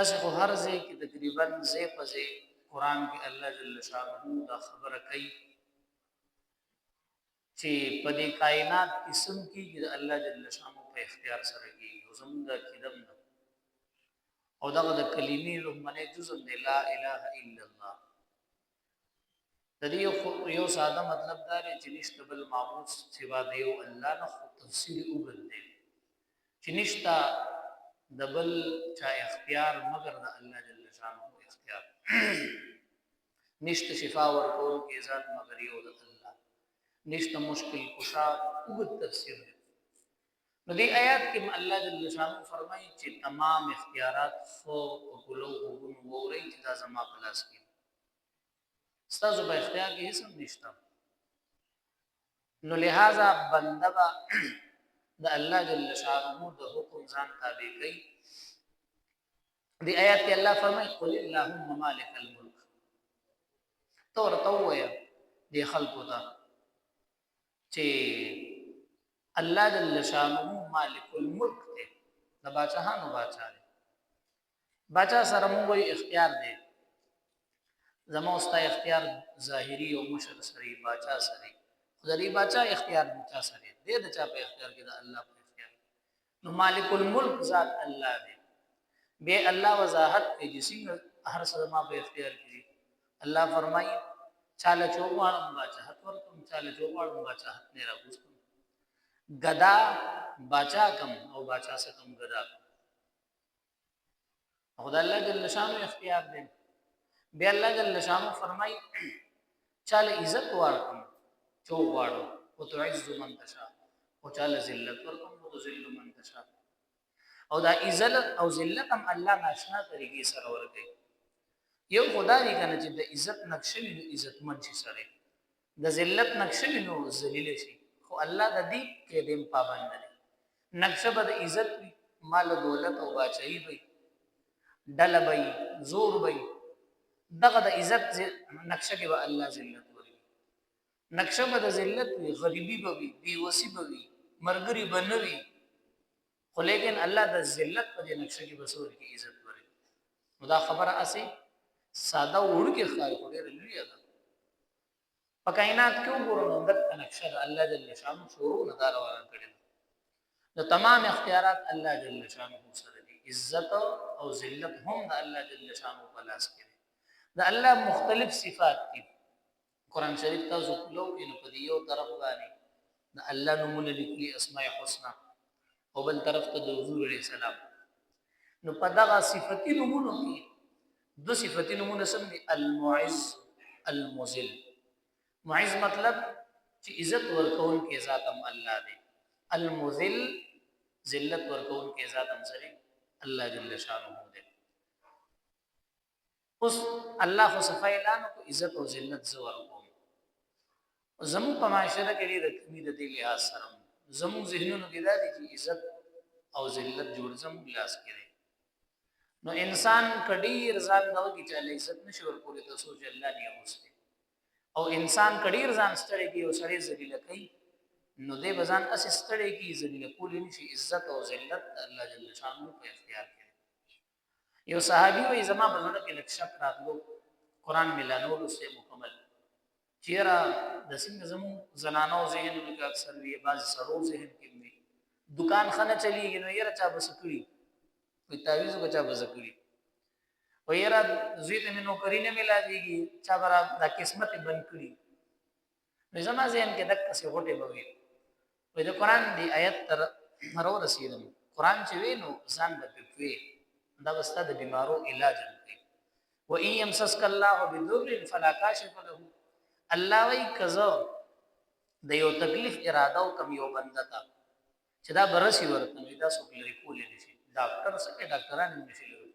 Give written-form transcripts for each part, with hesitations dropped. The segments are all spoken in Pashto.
اسه خو هر ځای کې تقریبا ځای په ځای قران کې الله جل شانه دا خبره کوي چې په دې کائنات قسم کې د الله جل شانه په اختیار سره کې زموږ د کېدم او دغه د کلمې لومړنی جزء دی لا اله الا الله. د دې یو ساده مطلب دا دی چې نشته بل معبود سوا د یو الله نه، خو تفسیر وګڼئ چې نشته د بل چا اختیار مگر د الله جل شانه اختیار. نشته شفا ورکول کې ذات مگر یو د الله، نشته مشکل کشا وګت تفسیر دی. نو دې آیات کې الله جل شانه فرمایي چې تمام اختیارات خو په ګلو وګونو ووري چې دا زما په لاس کې ستاسو په اختیار کې هیڅ نشته. نو لہذا بنده با د الله جل شانه د حکم ځان تابع کوي. دې آیات کې الله فرمایي قل اللهم مالک الملک، تو ورته ووایه دې خلکو ته چې الله جل شانه مالک الملک دی، د باچاهانو باچا دی. باچا سره موږ اختیار دی، زمو استا اختیار ظاهری او مشر سره باچا سره، خدای باچا اختیار باچا سره دی، د چا په اختیار کې د الله په اختیار. نو مالک الملک ذات الله دی. به الله وضاحت کوي چې څنګه هر څه ما په اختیار کې. الله فرمایي چاله چوغوالم باچاهت ورکوم، چاله چوغوالم باچاهت نه راغوستم. گدا باچا کم او باچا سے کم گدا کم. خدای الله جل شانو اختیار دی. بیا الله جل شانو فرمای چاله عزت ورکوم چوغوالو او تعز من تشاء، او چاله ذلت ورکوم او تذل من تشاء. او دا عزت او ذلت هم الله ناشنا طریقې سره ورکوي. یو خدای دی کنه چې د عزت نقشه وي عزت من شي سره، د ذلت نقشه وي نو ذلیل شي. خو الله د دې کې دیم پابند دی. نقشه به د عزت وي، مال دولت او باچایی وي، ډله وي، زور وي. دغه د عزت نقشه کې به الله ذلت وري، نقشه به د ذلت وي، غریبی به وي، بیوسی به وي، مرګري به نه وي. خو لیکن الله د ذلت په دې نقشه کې بسور کې عزت وري. نو دا خبره اسی ساده وړو کې خلک ډېر لوی ده. په کائنات کې وګورئ د نقشه د الله جل شانه شروع نه دا روان کړي. نو تمام اختیارات الله جل شانه سره دي. عزت او ذلت هم د الله جل شانه په لاس کې دي. د الله مختلف صفات دي. قران شریف تاسو لو ان په یو طرف باندې د الله نومونه لیکلي اسماء الحسنا، او بل طرف ته د حضور علیه السلام. نو په دغه صفتی نومونو کې دو صفتی نمونه سم دی المعز المذل. معز مطلب چې عزت ورکون کې ذات هم الله دی، المذل ذلت ورکون کې ذات هم سره الله جل شانه دی. اوس الله خو صفای اعلان کو عزت او ذلت زو ورکوم. زمو په معاشره کې لري کمی د دې لحاظ سره زمو ذهنونو کې دا دي چې عزت او ذلت جوړ زمو لاس کې. نو انسان کډیر ځان نو کی چاله عزت نشور کولی ته سوچ الله نه اوسته، او انسان کډیر ځان ستړي کی او سړی ذلیل کوي. نو دې بزان اس ستړي کی ذلیل کولی نشي. عزت او ذلت الله جل شانه په اختیار کې. یو صحابي وې زما بزرګ کې لک شک راتلو قران ملانو سه مکمل چیرې د څنګه زمو زنانو ذهن کې اکثر وی باز سرو ذهن کې وي دکان خانه چلیږي نو یره چا بس کړی کوئی تعویذ کو چا بزکړي و یرا زوی ته نو کرینه ملا دیږي چا برا د قسمت بند کړي. نظام ځین کې دک څه هټه بوي و د قران دی آیت تر مرو رسیدم. قران چې وینو ځان د پوي دا واست د بیمارو علاج کوي. و ان يمسسك الله بضر فلا كاشف له. الله وی کزو د یو تکلیف اراده او کم یو بندتا چې دا برسي ورته دا څوک لري کولې نشي. ډاکټر سره ډاکټران نشي لري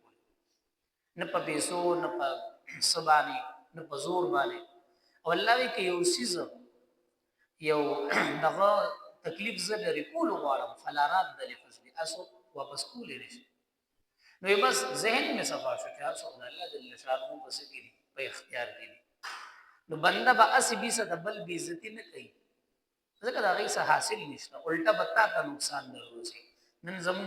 نه په پیسو نه په سبانی نه په زور باندې. او الله وی کې یو سیز یو دغه تکلیف زده لري کول غواړم فلا راد د لفظ اسو واپس کولې نشي. نو بس ذهن میں صفا شو چې اسو الله جل شانه بس کې په اختیار کې. نو بنده با اس بي څه دبل بي عزت نه کوي ځکه دا غي څه حاصل نشته، الټا بتا ته نقصان نه ورسي. نن زمو